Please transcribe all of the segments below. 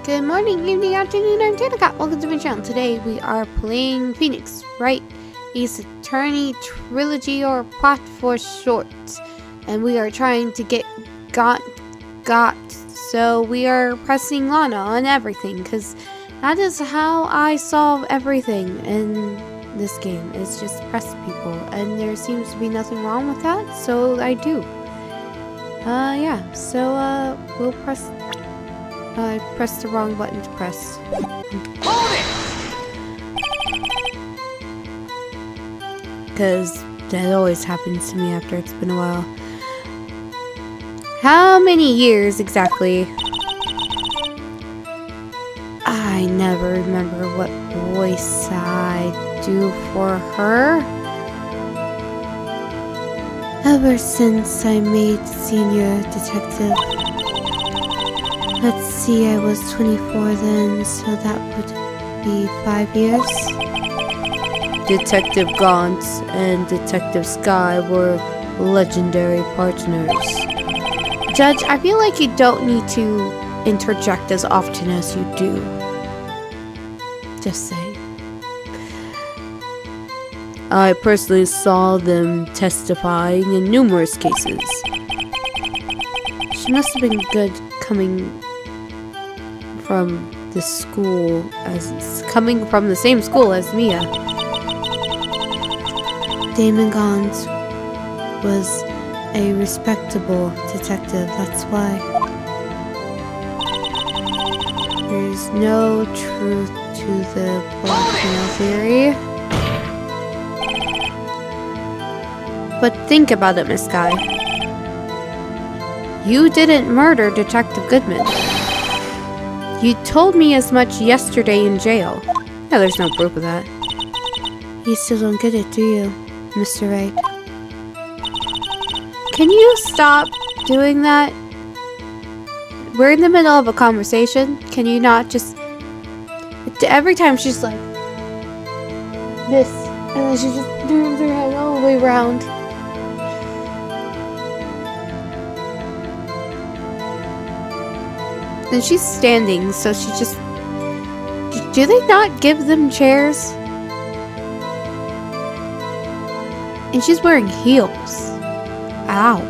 Good morning, evening, afternoon, I'm Danica. Welcome to my channel. Today we are playing Phoenix Wright, Ace Attorney Trilogy, or Plot for short. And we are trying to get got. So we are pressing Lana on everything, because that is how I solve everything in this game. It's just press people, and there seems to be nothing wrong with that, so I do. Yeah, so we'll press. I pressed the wrong button to press. Because that always happens to me after it's been a while. How many years exactly? I never remember what voice I do for her. Ever since I made senior detective. Let's see, I was 24 then, so that would be 5 years. Detective Gaunt and Detective Sky were legendary partners. Judge, I feel like you don't need to interject as often as you do. Just saying. I personally saw them testifying in numerous cases. She must have been good coming from the school coming from the same school as Mia. Damon Gaunt was a respectable detective, that's why. There's no truth to the blackmail theory. But think about it, Miss Guy. You didn't murder Detective Goodman. You told me as much yesterday in jail. Yeah, there's no proof of that. You still don't get it, do you, Mr. Wright? Can you stop doing that? We're in the middle of a conversation. Can you not just... Every time she's like... this. And then she just turns her head all the way around. And she's standing, so she just... Do they not give them chairs? And she's wearing heels. Ow.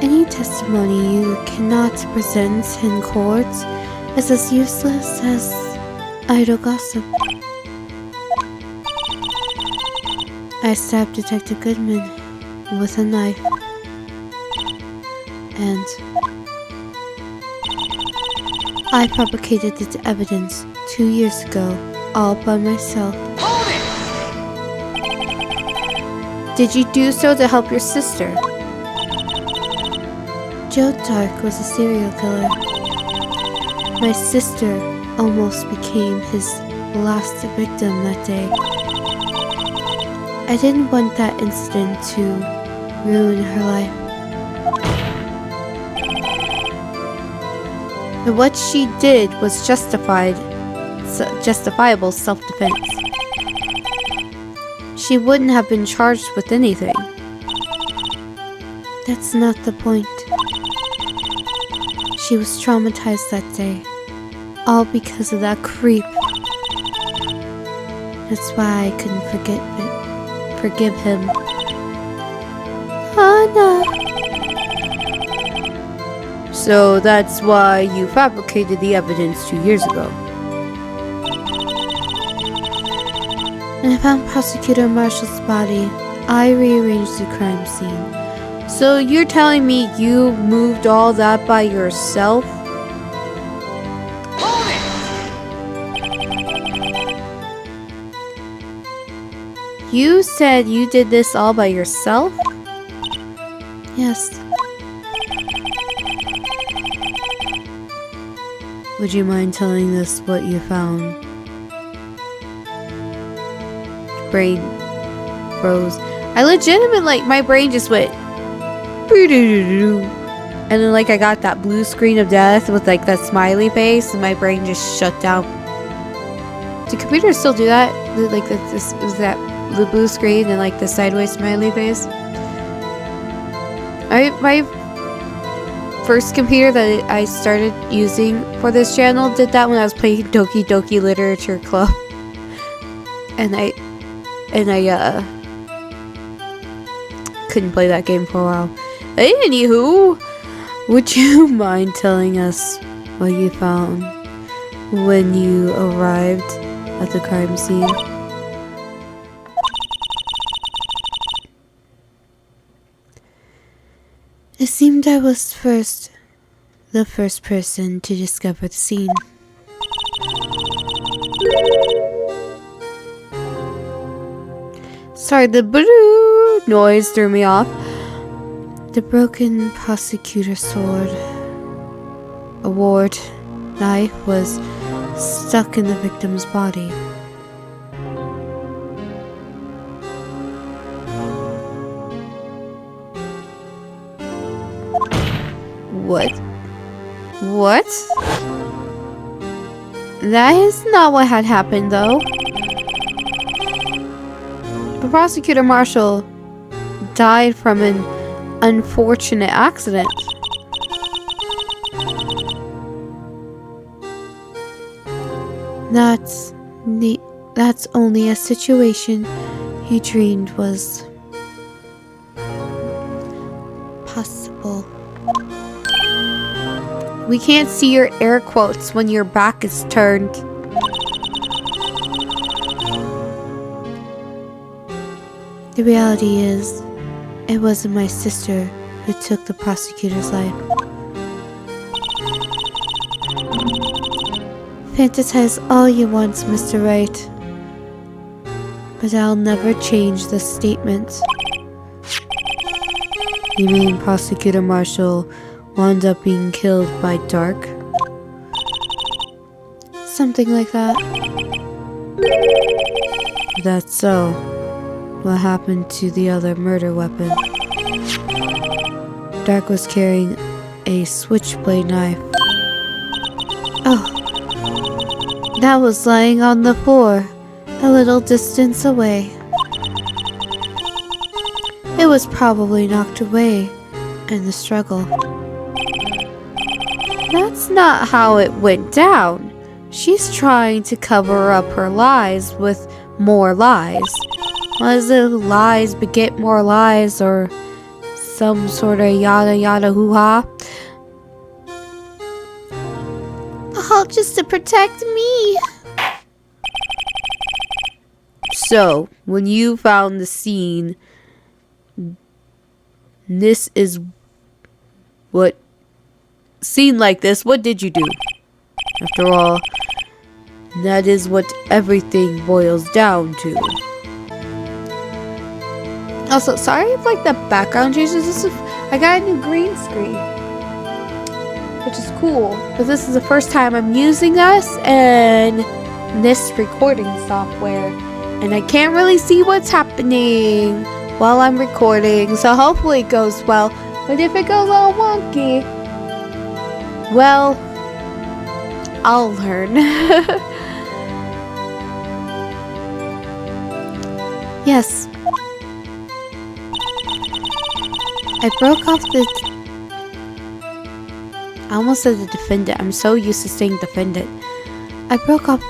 Any testimony you cannot present in court is as useless as idle gossip. I stabbed Detective Goodman with a knife. And... I fabricated the evidence 2 years ago, all by myself. Did you do so to help your sister? Joe Dark was a serial killer. My sister almost became his last victim that day. I didn't want that incident to ruin her life. And what she did was justifiable self-defense. She wouldn't have been charged with anything. That's not the point. She was traumatized that day, all because of that creep. That's why I couldn't forgive him. Lana. So that's why you fabricated the evidence 2 years ago. When I found Prosecutor Marshall's body, I rearranged the crime scene. So you're telling me you moved all that by yourself? You said you did this all by yourself? Yes. Would you mind telling us what you found? Brain froze. I legitimately, my brain just went. And then like I got that blue screen of death with like that smiley face, and my brain just shut down. Do computers still do that? Like this was that the blue screen and like the sideways smiley face? My first computer that I started using for this channel did that when I was playing Doki Doki Literature Club. And I couldn't play that game for a while. Anywho, would you mind telling us what you found when you arrived at the crime scene? It seemed I was the first person to discover the scene. Sorry, the blue noise threw me off. The broken prosecutor's award knife was stuck in the victim's body. What? That is not what had happened, though. The prosecutor marshal died from an unfortunate accident. That's only a situation he dreamed was possible. We can't see your air quotes when your back is turned. The reality is, it wasn't my sister who took the prosecutor's life. Fantasize all you want, Mr. Wright. But I'll never change this statement. You mean Prosecutor Marshall wound up being killed by Dark? Something like that. That's so. What happened to the other murder weapon? Dark was carrying a switchblade knife. Oh, that was lying on the floor, a little distance away. It was probably knocked away in the struggle. That's not how it went down. She's trying to cover up her lies with more lies. Was it lies beget more lies or some sort of yada yada hoo-ha? All just to protect me. So, when you found the scene, this is what scene like this, what did you do? After all, that is what everything boils down to. Also, sorry if like the background changes. I got a new green screen, which is cool, but this is the first time I'm using this and this recording software, and I can't really see what's happening while I'm recording, so hopefully it goes well. But if it goes all wonky, well, I'll learn. Yes. I broke off I almost said the defendant. I'm so used to saying defendant. I broke off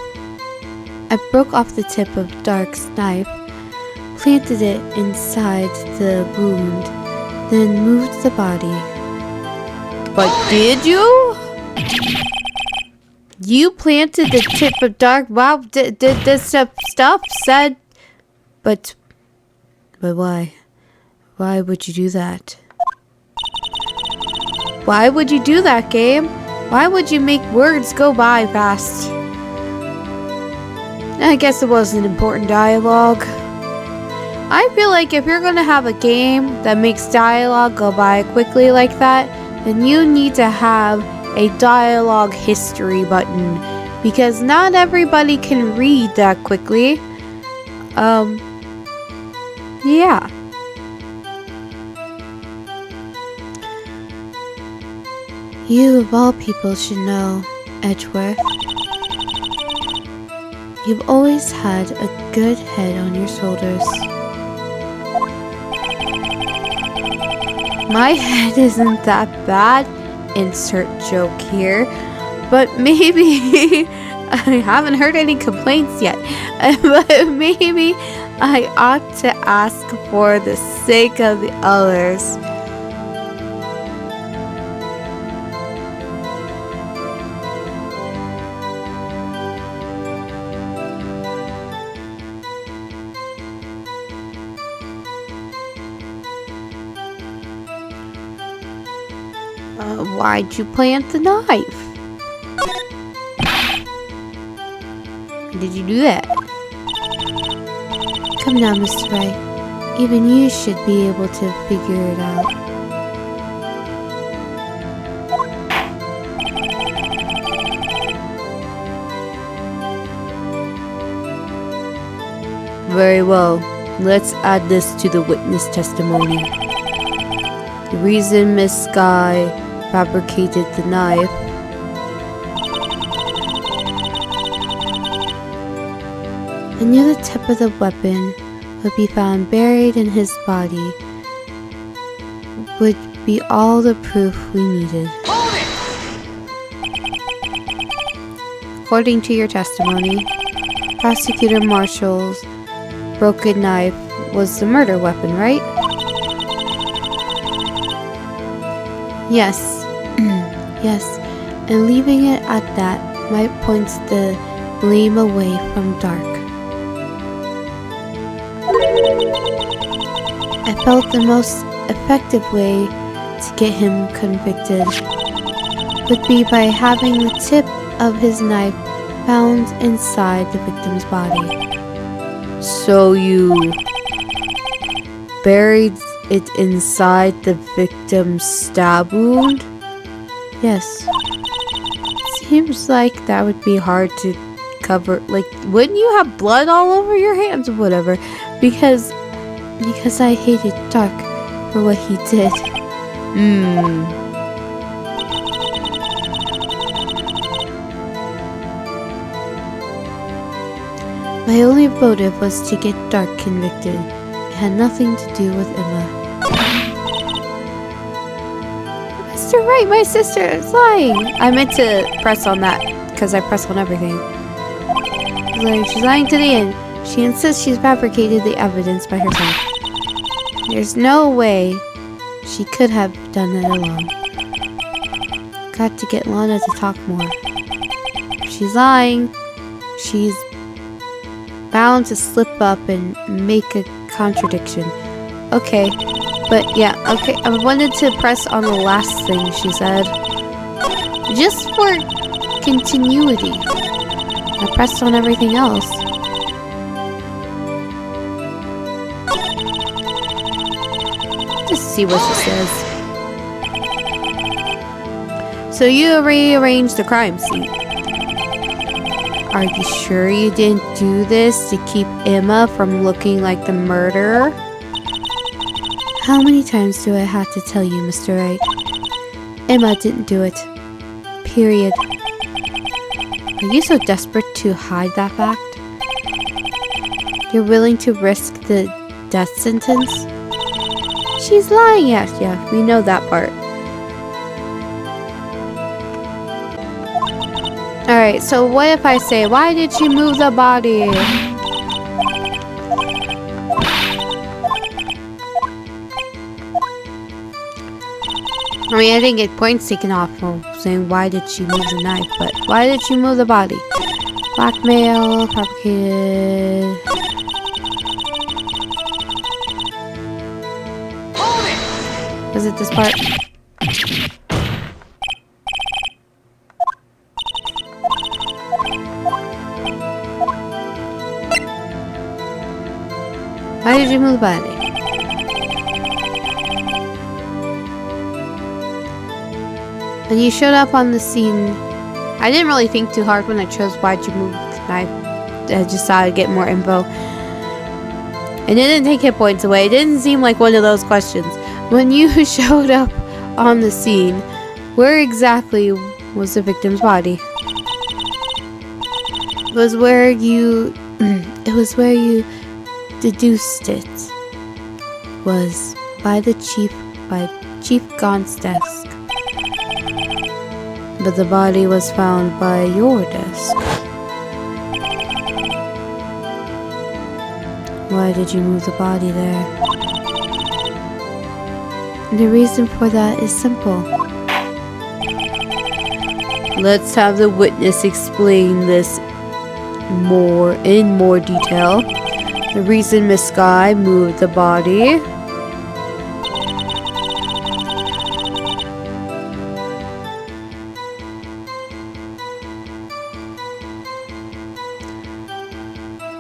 the tip of Dark's knife, planted it inside the wound, then moved the body. But did you? You planted the tip of Dark? Wow, did this stuff said? But why? Why would you do that? Why would you do that, game? Why would you make words go by fast? I guess it wasn't important dialogue. I feel like if you're gonna have a game that makes dialogue go by quickly like that, then you need to have a dialogue history button, because not everybody can read that quickly. Yeah. You of all people should know, Edgeworth. You've always had a good head on your shoulders. My head isn't that bad. insert joke here, but maybe I haven't heard any complaints yet, but maybe I ought to ask for the sake of the others. Why'd you plant the knife? Did you do that? Come now, Mr. Wright. Even you should be able to figure it out. Very well. Let's add this to the witness testimony. The reason Miss Sky fabricated the knife I knew the tip of the weapon would be found buried in his body would be all the proof we needed. According to your testimony, Prosecutor Marshall's broken knife was the murder weapon, right? Yes. Yes. And leaving it at that might point the blame away from Dark. I felt the most effective way to get him convicted would be by having the tip of his knife found inside the victim's body. So you buried it inside the victim's stab wound? Yes. Seems like that would be hard to cover. Like, wouldn't you have blood all over your hands or whatever? Because I hated Dark for what he did. My only motive was to get Dark convicted. It had nothing to do with Emma. Mr. Wright, my sister is lying. I meant to press on that because I press on everything. She's lying to the end. She insists she's fabricated the evidence by herself. There's no way she could have done it alone. Got to get Lana to talk more. If she's lying, she's bound to slip up and make a contradiction. Okay, but yeah, okay, I wanted to press on the last thing she said. Just for continuity. I pressed on everything else. Just see what she says. So you rearranged the crime scene. Are you sure you didn't do this to keep Emma from looking like the murderer? How many times do I have to tell you, Mr. Wright? Emma didn't do it. Period. Are you so desperate to hide that fact? You're willing to risk the death sentence? She's lying at you. We know that part. Alright, so what if I say, why did she move the body? I mean, I didn't get points taken off for saying why did she move the knife, but why did she move the body? Blackmail, fabricated. Was it this part? Why did you move the body? When you showed up on the scene, I didn't really think too hard when I chose why'd you move the knife. I just thought I'd get more info. And it didn't take hit points away. It didn't seem like one of those questions. When you showed up on the scene, where exactly was the victim's body? It was where you deduced it was by Chief Gaunt's desk. But the body was found by your desk. Why did you move the body there? The reason for that is simple. Let's have the witness explain this in more detail. The reason Miss Sky moved the body.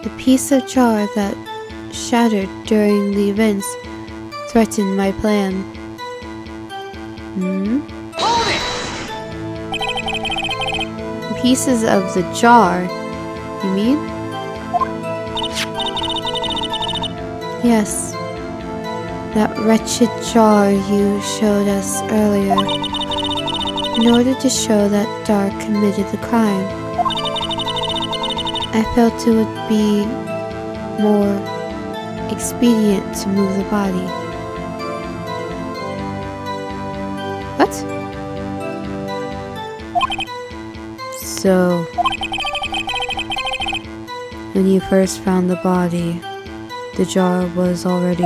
The piece of jar that shattered during the events threatened my plan. Pieces of the jar, you mean? Yes. That wretched jar you showed us earlier. In order to show that Dark committed the crime, I felt it would be more expedient to move the body. What? So, when you first found the body, the jar was already...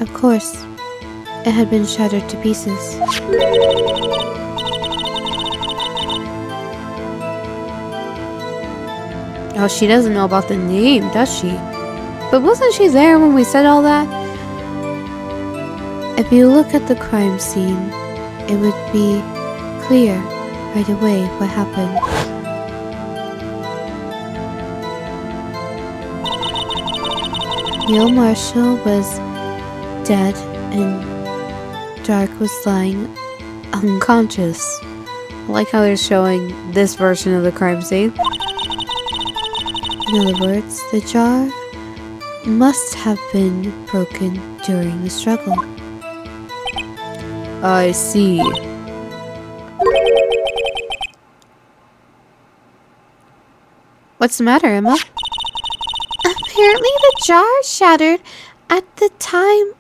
Of course, it had been shattered to pieces. Oh, she doesn't know about the name, does she? But wasn't she there when we said all that? If you look at the crime scene, it would be clear right away what happened. Neil Marshall was dead and Dark was lying unconscious. I like how they're showing this version of the crime scene. In other words, the jar must have been broken during the struggle. I see. What's the matter, Emma? Apparently the jar shattered at the time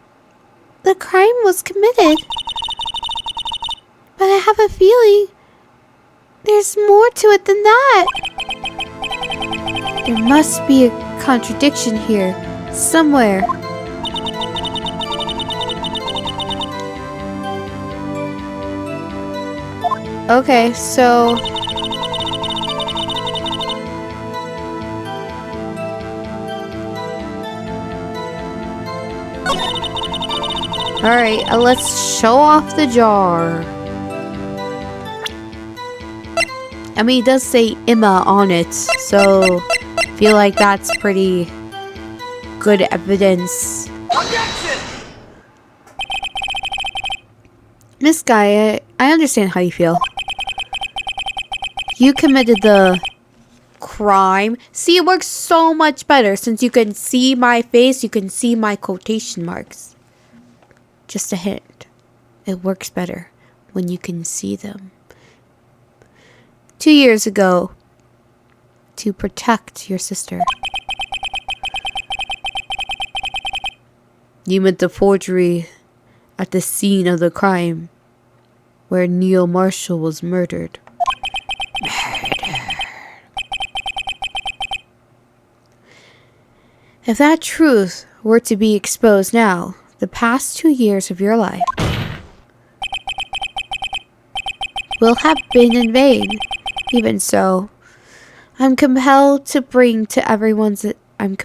the crime was committed. But I have a feeling there's more to it than that. There must be a contradiction here, somewhere. Okay, so... Alright, let's show off the jar. I mean, it does say Emma on it, so I feel like that's pretty good evidence. Objection! Miss Guy, I understand how you feel. You committed the crime. See, it works so much better since you can see my face, you can see my quotation marks. Just a hint. It works better when you can see them. 2 years ago, to protect your sister. You meant the forgery at the scene of the crime where Neil Marshall was murdered. If that truth were to be exposed now, the past 2 years of your life will have been in vain. Even so, I'm compelled to bring to everyone's attention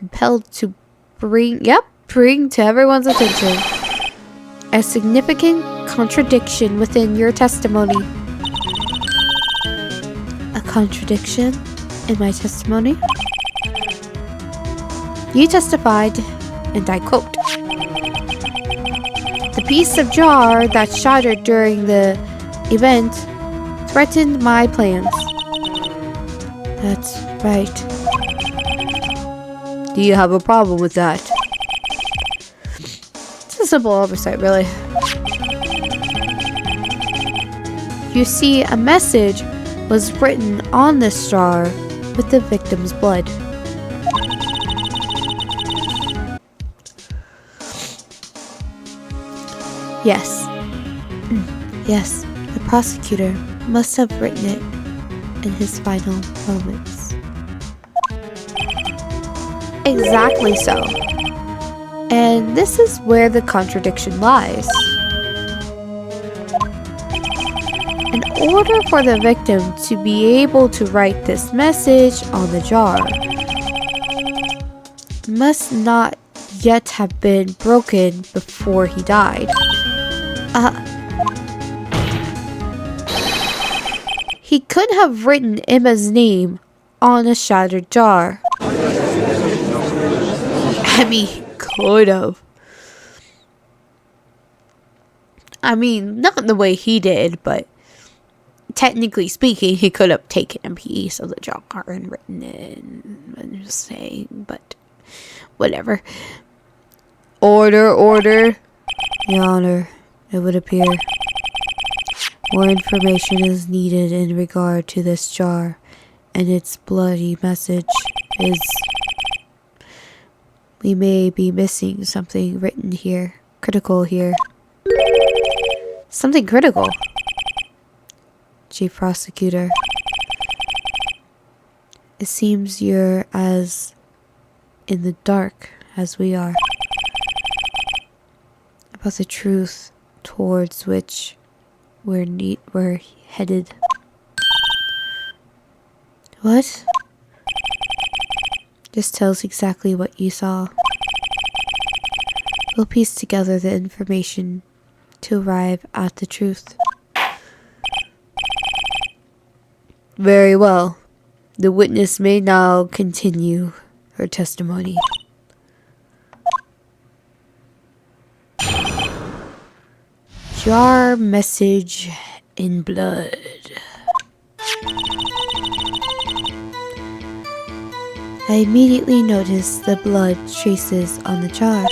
a significant contradiction within your testimony. A contradiction in my testimony? You testified, and I quote, "The piece of jar that shattered during the event threatened my plans." That's right. Do you have a problem with that? It's a simple oversight, really. You see, a message was written on this jar with the victim's blood. Yes. Yes, the prosecutor must have written it in his final moments. Exactly so. And this is where the contradiction lies. In order for the victim to be able to write this message on the jar, it must not yet have been broken before he died. He could have written Emma's name on a shattered jar. I mean, could have. I mean, not the way he did, but technically speaking, he could have taken a piece of the jar and written it. I'm just saying, but whatever. Order. Your Honor, it would appear more information is needed in regard to this jar, and its bloody message is... We may be missing something written here. Critical here. Something critical? Chief Prosecutor. It seems you're as in the dark as we are about the truth towards which we're headed. What? Just tell us exactly what you saw. We'll piece together the information to arrive at the truth. Very well. The witness may now continue her testimony. Jar message in blood. I immediately noticed the blood traces on the jar.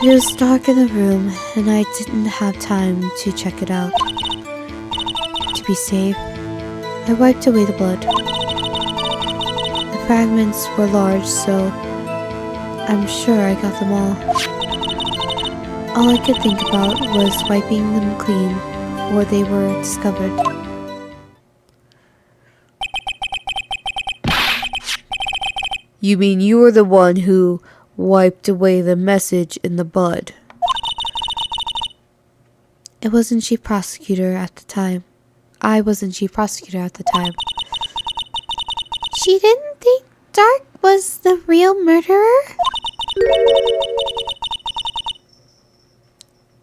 It was dark in the room, and I didn't have time to check it out. To be safe, I wiped away the blood. The fragments were large, so I'm sure I got them all. All I could think about was wiping them clean before they were discovered. You mean you were the one who wiped away the message in the blood? It wasn't Chief Prosecutor at the time. I wasn't Chief Prosecutor at the time. She didn't think Dark was the real murderer?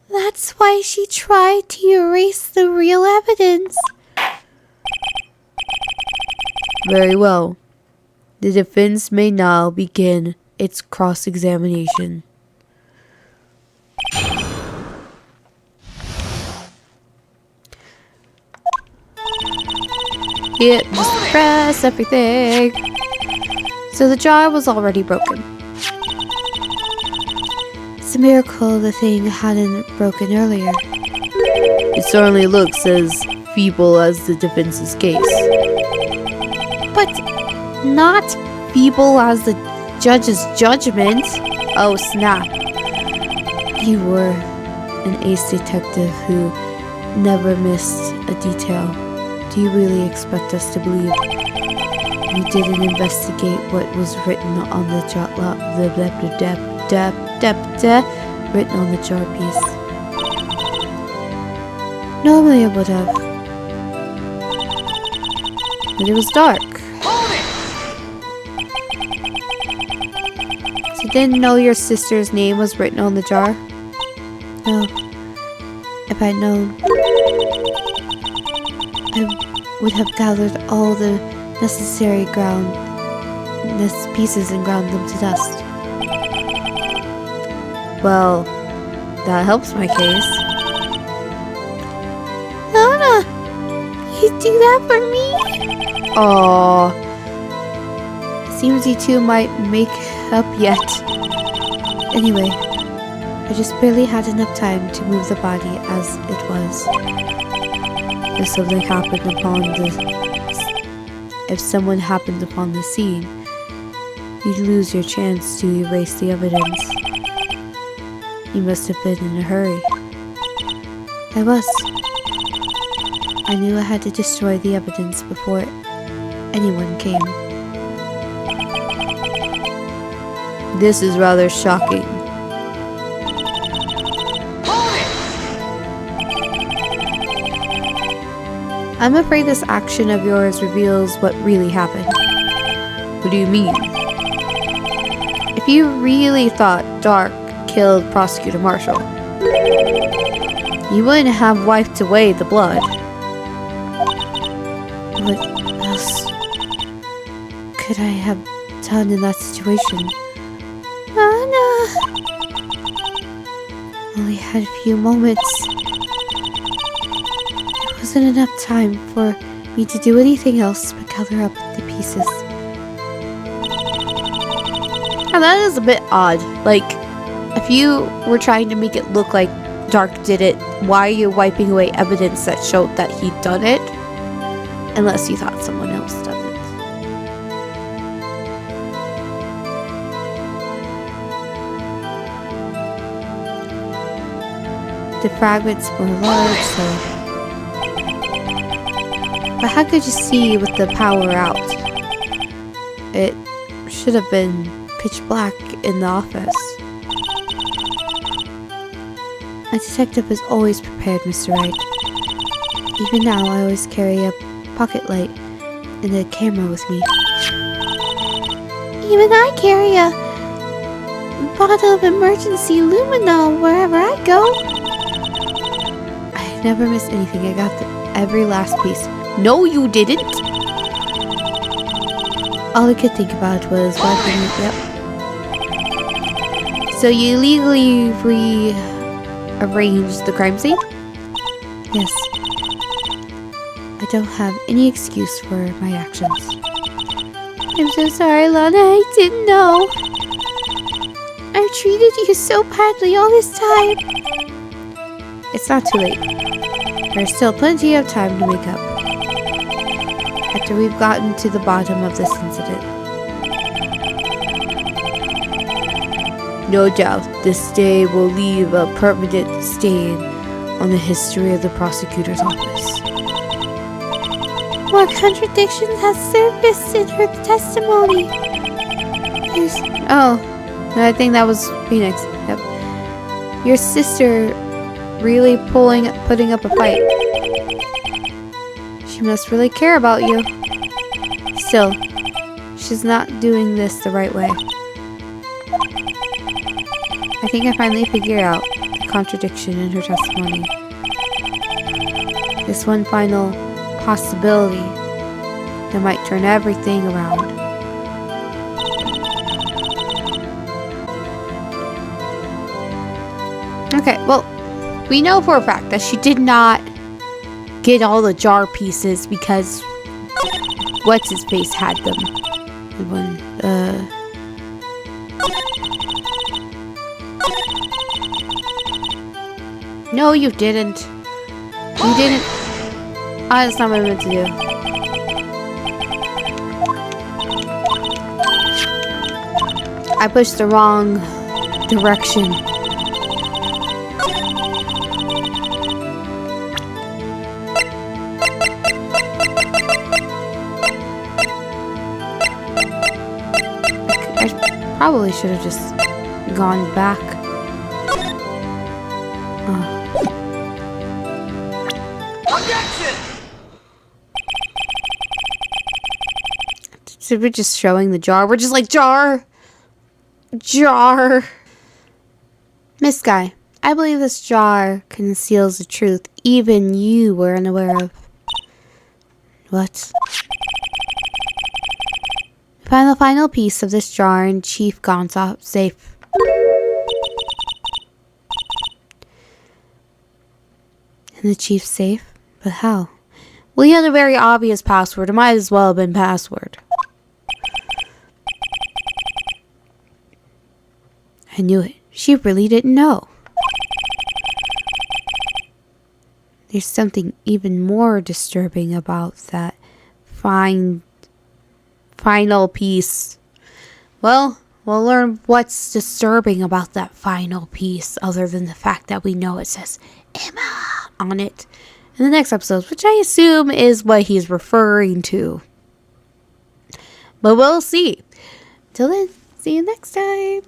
That's why she tried to erase the real evidence. Very well. The defense may now begin its cross-examination. Yeah, just press everything. So the jar was already broken. It's a miracle the thing hadn't broken earlier. It certainly looks as feeble as the defense's case. But not feeble as the judge's judgment. Oh, snap. You were an ace detective who never missed a detail. Do you really expect us to believe you didn't investigate what was written on the jar, written on the jar piece? Normally I would have, but it was dark. So you didn't know your sister's name was written on the jar? No. If I'd known, I would have gathered all the necessary pieces and ground them to dust. Well, that helps my case. Lana, you do that for me? Aww. Seems you two might make up yet. Anyway, I just barely had enough time to move the body as it was. If someone happened upon the scene, you'd lose your chance to erase the evidence. You must have been in a hurry. I was. I knew I had to destroy the evidence before anyone came. This is rather shocking. I'm afraid this action of yours reveals what really happened. What do you mean? If you really thought Dark killed Prosecutor Marshall, you wouldn't have wiped away the blood. What else could I have done in that situation? Lana! Only had a few moments. There wasn't enough time for me to do anything else but gather up the pieces. Now that is a bit odd. Like, if you were trying to make it look like Dark did it, why are you wiping away evidence that showed that he'd done it? Unless you thought someone else done it. The fragments were large, so... But how could you see with the power out? It should have been pitch black in the office. A detective is always prepared, Mr. Wright. Even now, I always carry a pocket light and a camera with me. Even I carry a bottle of emergency luminol wherever I go. I never missed anything. I got every last piece. No, you didn't! All I could think about was wiping it. Yep. So you legally rearranged the crime scene? Yes. I don't have any excuse for my actions. I'm so sorry, Lana. I didn't know. I've treated you so badly all this time. It's not too late. There's still plenty of time to make up. After we've gotten to the bottom of this incident. No doubt, this day will leave a permanent stain on the history of the prosecutor's office. More contradictions have surfaced in her testimony. Oh, I think that was Phoenix. Yep. Your sister really putting up a fight. She must really care about you. Still, she's not doing this the right way. I think I finally figured out the contradiction in her testimony. This one final possibility that might turn everything around. Okay, well, we know for a fact that she did not get all the jar pieces because what's-his-face had them. No, you didn't. You didn't. Ah, that's not what I meant to do. I pushed the wrong direction. I probably should have just gone back. So we're just showing the jar. We're just like, jar! Jar! Miss Guy, I believe this jar conceals the truth even you were unaware of. What? Find the final piece of this jar in Chief Gonzop's safe. In the chief's safe? But how? Well, he had a very obvious password. It might as well have been password. I knew it. She really didn't know. There's something even more disturbing about that final piece. Well, We'll learn what's disturbing about that final piece, other than the fact that we know it says Emma on it in the next episode, which I assume is what he's referring to. But we'll see. Till then, see you next time.